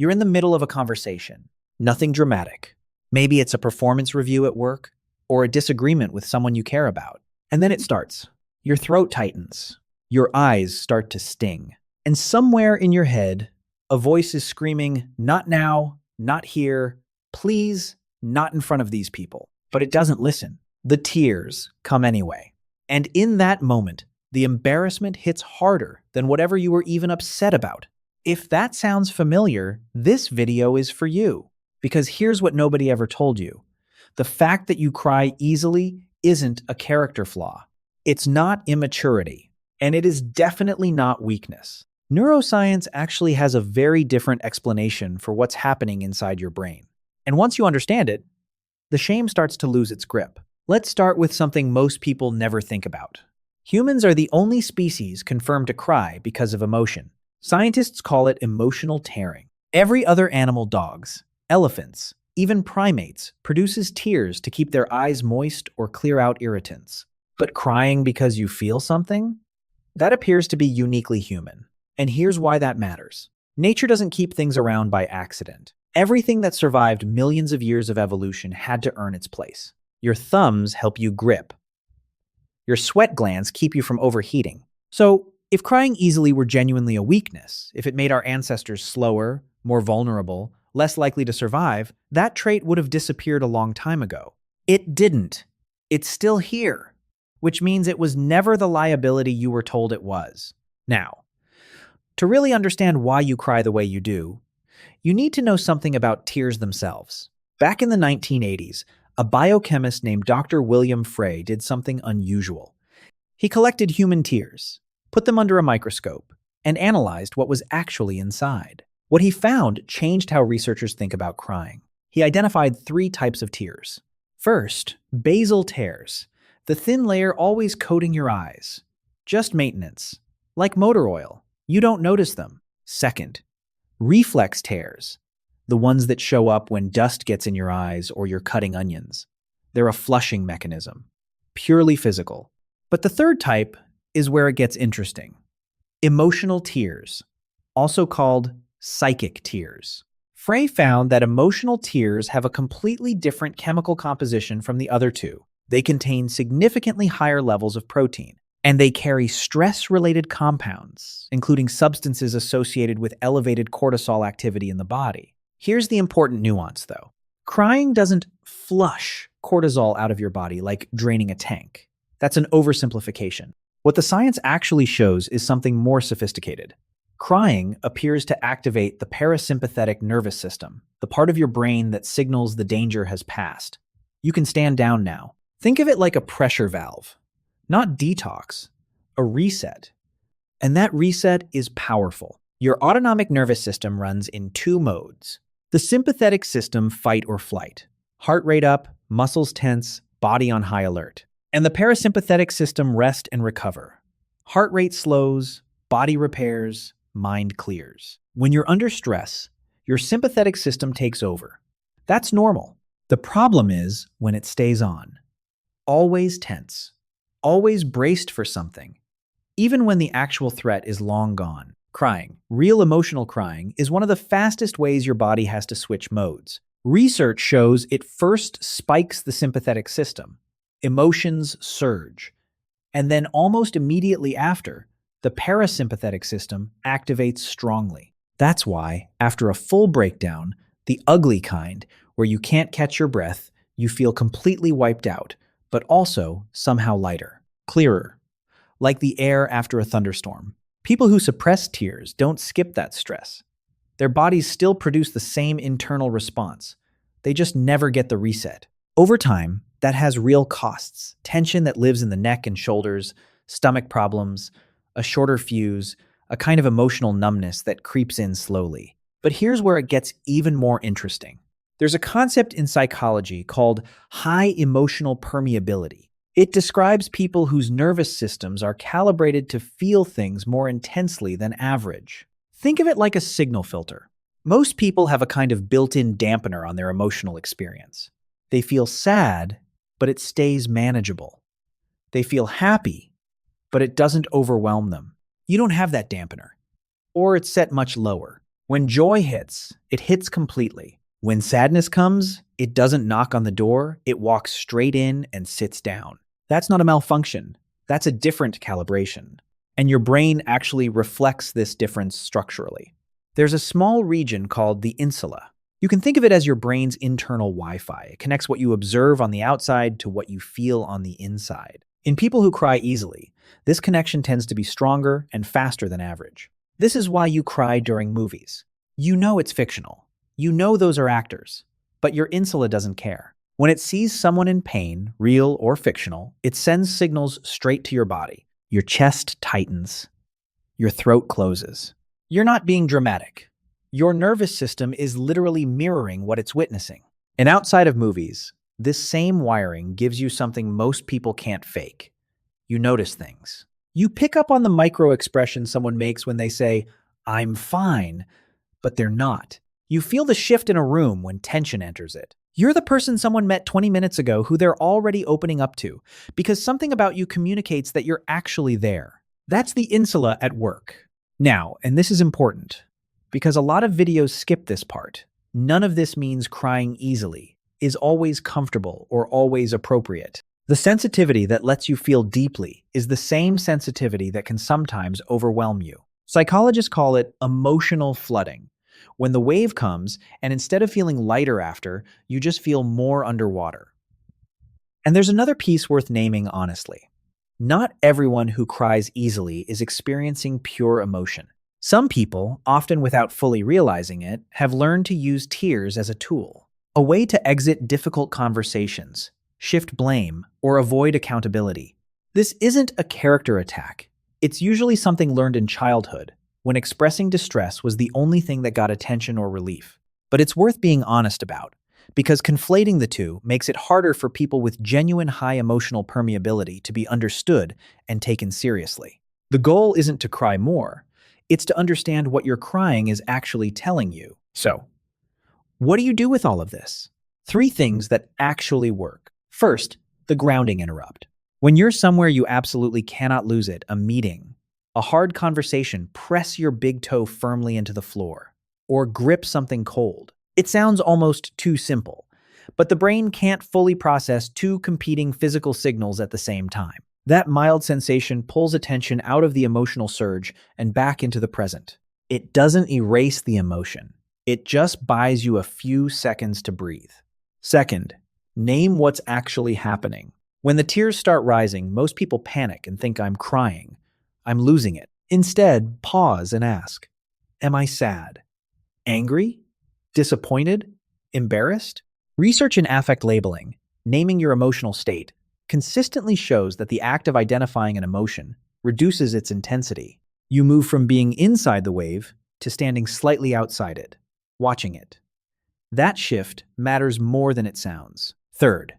You're in the middle of a conversation. Nothing dramatic. Maybe it's a performance review at work or a disagreement with someone you care about. And then it starts. Your throat tightens. Your eyes start to sting. And somewhere in your head, a voice is screaming, "Not now, not here, please, not in front of these people." But it doesn't listen. The tears come anyway. And in that moment, the embarrassment hits harder than whatever you were even upset about. If that sounds familiar, this video is for you. Because here's what nobody ever told you. The fact that you cry easily isn't a character flaw. It's not immaturity, and it is definitely not weakness. Neuroscience actually has a very different explanation for what's happening inside your brain. And once you understand it, the shame starts to lose its grip. Let's start with something most people never think about. Humans are the only species confirmed to cry because of emotion. Scientists call it emotional tearing. Every other animal, dogs, elephants, even primates, produces tears to keep their eyes moist or clear out irritants. But crying because you feel something? That appears to be uniquely human. And here's why that matters. Nature doesn't keep things around by accident. Everything that survived millions of years of evolution had to earn its place. Your thumbs help you grip. Your sweat glands keep you from overheating. So, if crying easily were genuinely a weakness, if it made our ancestors slower, more vulnerable, less likely to survive, that trait would have disappeared a long time ago. It didn't. It's still here, which means it was never the liability you were told it was. Now, to really understand why you cry the way you do, you need to know something about tears themselves. Back in the 1980s, a biochemist named Dr. William Frey did something unusual. He collected human tears, put them under a microscope, and analyzed what was actually inside. What he found changed how researchers think about crying. He identified 3 types of tears. First, basal tears, the thin layer always coating your eyes. Just maintenance. Like motor oil. You don't notice them. Second, reflex tears, the ones that show up when dust gets in your eyes or you're cutting onions. They're a flushing mechanism. Purely physical. But the third type is where it gets interesting. Emotional tears, also called psychic tears. Frey found that emotional tears have a completely different chemical composition from the other 2. They contain significantly higher levels of protein, and they carry stress-related compounds, including substances associated with elevated cortisol activity in the body. Here's the important nuance, though. Crying doesn't flush cortisol out of your body like draining a tank. That's an oversimplification. What the science actually shows is something more sophisticated. Crying appears to activate the parasympathetic nervous system, the part of your brain that signals the danger has passed. You can stand down now. Think of it like a pressure valve. Not detox, a reset. And that reset is powerful. Your autonomic nervous system runs in 2 modes. The sympathetic system, fight or flight. Heart rate up, muscles tense, body on high alert. And the parasympathetic system, rest and recover. Heart rate slows, body repairs, mind clears. When you're under stress, your sympathetic system takes over. That's normal. The problem is when it stays on. Always tense. Always braced for something. Even when the actual threat is long gone. Crying, real emotional crying, is one of the fastest ways your body has to switch modes. Research shows it first spikes the sympathetic system. Emotions surge. And then almost immediately after, the parasympathetic system activates strongly. That's why, after a full breakdown, the ugly kind, where you can't catch your breath, you feel completely wiped out, but also somehow lighter, clearer, like the air after a thunderstorm. People who suppress tears don't skip that stress. Their bodies still produce the same internal response. They just never get the reset. Over time, that has real costs. Tension that lives in the neck and shoulders, stomach problems, a shorter fuse, a kind of emotional numbness that creeps in slowly. But here's where it gets even more interesting. There's a concept in psychology called high emotional permeability. It describes people whose nervous systems are calibrated to feel things more intensely than average. Think of it like a signal filter. Most people have a kind of built-in dampener on their emotional experience. They feel sad, but it stays manageable. They feel happy, but it doesn't overwhelm them. You don't have that dampener, or it's set much lower. When joy hits, it hits completely. When sadness comes, it doesn't knock on the door, it walks straight in and sits down. That's not a malfunction. That's a different calibration. And your brain actually reflects this difference structurally. There's a small region called the insula. You can think of it as your brain's internal Wi-Fi. It connects what you observe on the outside to what you feel on the inside. In people who cry easily, this connection tends to be stronger and faster than average. This is why you cry during movies. You know it's fictional. You know those are actors, but your insula doesn't care. When it sees someone in pain, real or fictional, it sends signals straight to your body. Your chest tightens. Your throat closes. You're not being dramatic. Your nervous system is literally mirroring what it's witnessing. And outside of movies, this same wiring gives you something most people can't fake. You notice things. You pick up on the micro expression someone makes when they say, "I'm fine," but they're not. You feel the shift in a room when tension enters it. You're the person someone met 20 minutes ago who they're already opening up to, because something about you communicates that you're actually there. That's the insula at work. Now, and this is important, because a lot of videos skip this part. None of this means crying easily is always comfortable or always appropriate. The sensitivity that lets you feel deeply is the same sensitivity that can sometimes overwhelm you. Psychologists call it emotional flooding. When the wave comes, and instead of feeling lighter after, you just feel more underwater. And there's another piece worth naming honestly. Not everyone who cries easily is experiencing pure emotion. Some people, often without fully realizing it, have learned to use tears as a tool, a way to exit difficult conversations, shift blame, or avoid accountability. This isn't a character attack. It's usually something learned in childhood, when expressing distress was the only thing that got attention or relief. But it's worth being honest about, because conflating the two makes it harder for people with genuine high emotional permeability to be understood and taken seriously. The goal isn't to cry more, it's to understand what your crying is actually telling you. So, what do you do with all of this? 3 things that actually work. First, the grounding interrupt. When you're somewhere you absolutely cannot lose it, a meeting, a hard conversation, press your big toe firmly into the floor, or grip something cold. It sounds almost too simple, but the brain can't fully process 2 competing physical signals at the same time. That mild sensation pulls attention out of the emotional surge and back into the present. It doesn't erase the emotion. It just buys you a few seconds to breathe. Second, name what's actually happening. When the tears start rising, most people panic and think I'm crying. I'm losing it. Instead, pause and ask, am I sad? Angry? Disappointed? Embarrassed? Research in affect labeling, naming your emotional state, consistently shows that the act of identifying an emotion reduces its intensity. You move from being inside the wave to standing slightly outside it, watching it. That shift matters more than it sounds. Third,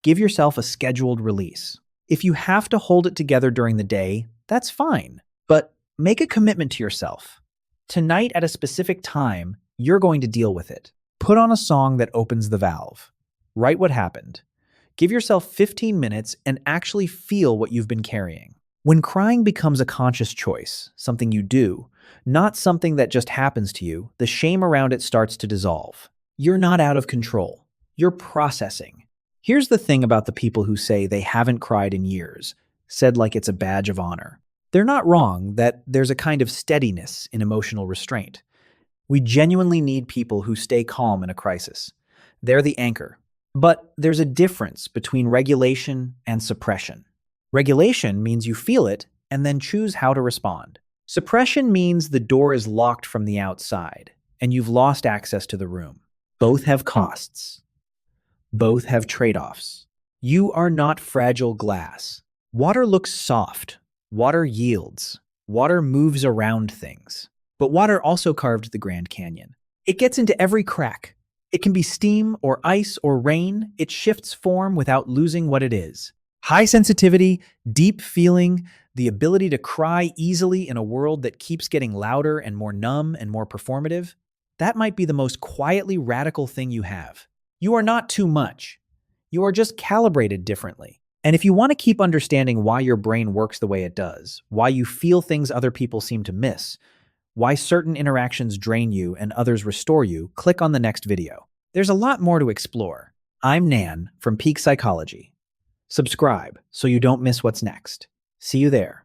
give yourself a scheduled release. If you have to hold it together during the day, that's fine, but make a commitment to yourself. Tonight at a specific time, you're going to deal with it. Put on a song that opens the valve. Write what happened. Give yourself 15 minutes and actually feel what you've been carrying. When crying becomes a conscious choice, something you do, not something that just happens to you, the shame around it starts to dissolve. You're not out of control. You're processing. Here's the thing about the people who say they haven't cried in years, said like it's a badge of honor. They're not wrong that there's a kind of steadiness in emotional restraint. We genuinely need people who stay calm in a crisis. They're the anchor. But there's a difference between regulation and suppression. Regulation means you feel it and then choose how to respond. Suppression means the door is locked from the outside and you've lost access to the room. Both have costs. Both have trade-offs. You are not fragile glass. Water looks soft. Water yields. Water moves around things. But water also carved the Grand Canyon. It gets into every crack. It can be steam or ice or rain. It shifts form without losing what it is. High sensitivity, deep feeling, the ability to cry easily in a world that keeps getting louder and more numb and more performative, that might be the most quietly radical thing you have. You are not too much. You are just calibrated differently. And if you want to keep understanding why your brain works the way it does, why you feel things other people seem to miss, Why certain interactions drain you and others restore you, click on the next video. There's a lot more to explore. I'm Nan from Peak Psychology. Subscribe so you don't miss what's next. See you there.